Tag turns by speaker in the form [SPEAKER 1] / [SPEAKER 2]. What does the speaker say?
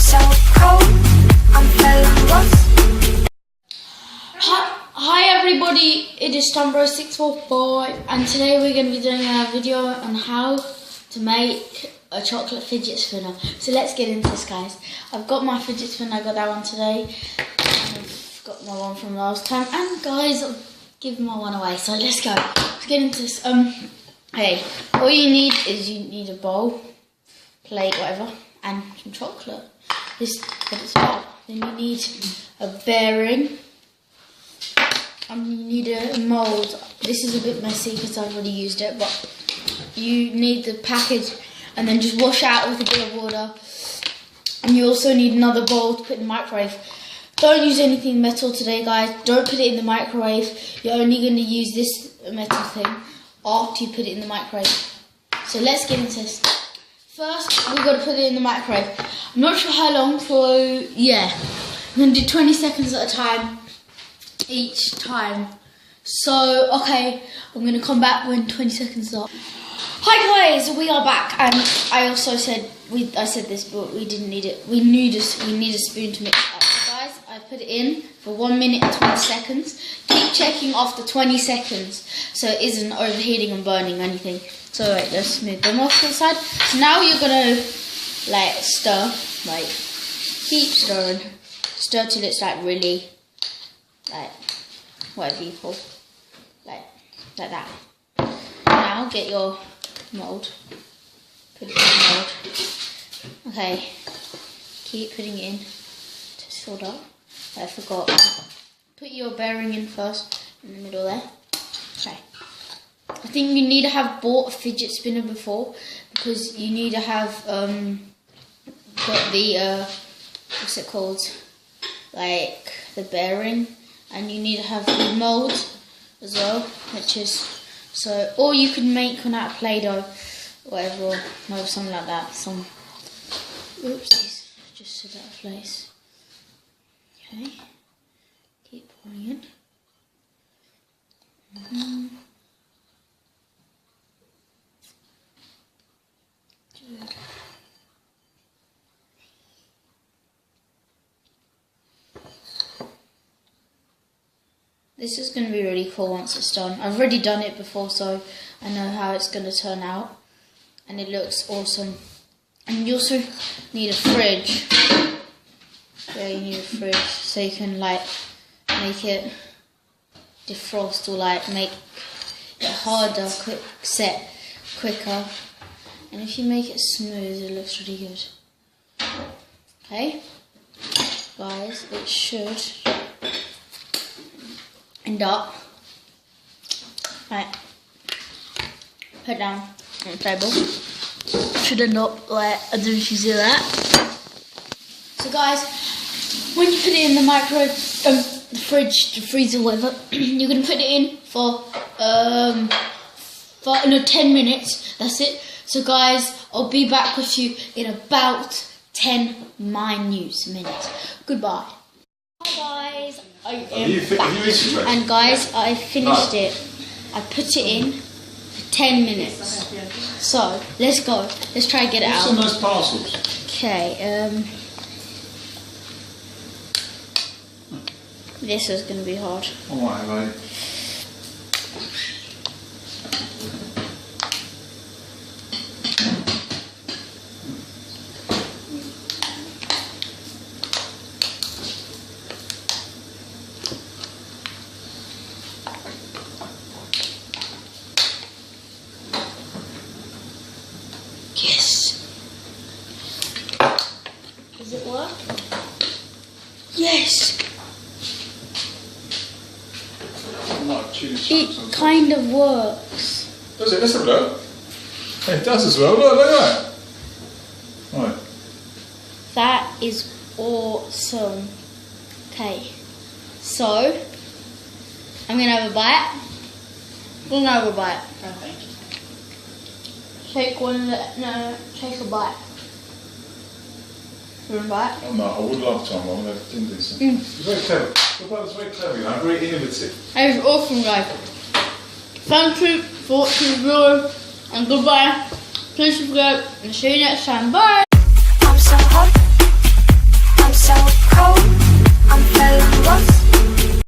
[SPEAKER 1] so cold, I'm feeling lost.
[SPEAKER 2] Hi everybody, it is Stumbro645 and today we're going to be doing a video on how to make a chocolate fidget spinner. So let's get into this, guys. I've got my fidget spinner, I got that one today. And I've got my one from last time, and guys, I've given my one away, so let's go. Let's get into this. Hey, all you need is you need a bowl, plate, whatever, and some chocolate. This is what it's about. Then you need a bearing. And you need a mould. This is a bit messy because I've already used it, but you need the package and then just wash out with a bit of water. And you also need another bowl to put in the microwave. Don't use anything metal today, guys. Don't put it in the microwave. You're only going to use this metal thing after you put it in the microwave. So let's get into this. First, we've got to put it in the microwave. I'm not sure how long, so yeah. I'm going to do 20 seconds at a time. Each time. So okay, I'm gonna come back when 20 seconds are. Hi guys, we are back, and I also said I said this, but we didn't need it. We need a spoon to mix it up. So guys, I put it in for 1 minute and 20 seconds. Keep checking after 20 seconds so it isn't overheating and burning or anything. So right, let's move them off to the side. So now you're gonna like stir, like keep stirring, stir till it's like really. Like, whatever you call, like that. Now get your mould, put it in the mould. Okay, keep putting it in to sort out. I forgot. Put your bearing in first, in the middle there. Okay. I think you need to have bought a fidget spinner before, because you need to have got the what's it called? Like the bearing. And you need to have the mould as well, which is so. Or you can make one out of Play-Doh, whatever, or something like that. Some oopsies, just sit out of place. Okay, keep pouring in. Good. This is going to be really cool once it's done. I've already done it before, so I know how it's going to turn out. And it looks awesome. And you also need a fridge. Yeah, you need a fridge so you can like make it defrost or like make it harder, set quicker. And if you make it smooth, it looks really good. Okay, guys, it should end up right, put down on the table. Should end up like, I don't know if you see that. So guys, when you put it in the microwave, the fridge, the freezer, whatever, you're gonna put it in for 10 minutes. That's it. So guys, I'll be back with you in about 10 minutes. Goodbye. Hi guys, I am back. And guys, I finished it. I put it in for 10 minutes. So let's go. Let's try and get it out.
[SPEAKER 3] Some nice parcels.
[SPEAKER 2] Okay. This is going to be hard.
[SPEAKER 3] All right, mate.
[SPEAKER 2] Yes. Does it work? Yes. It kind of works.
[SPEAKER 3] Does it? Let's have a look. It does as well. Look at that. Right.
[SPEAKER 2] That is awesome. Okay. So, I'm going to have a bite. I'm going to have a bite. Okay. Take one, no, take a bite. You want a bite?
[SPEAKER 3] Oh, no, I would love to. I'm going to do this. It's very clever. Your brother's very clever, you know, very innovative.
[SPEAKER 2] That is awesome, guys. Thank you for watching the video, and goodbye. Please subscribe, and see you next time. Bye!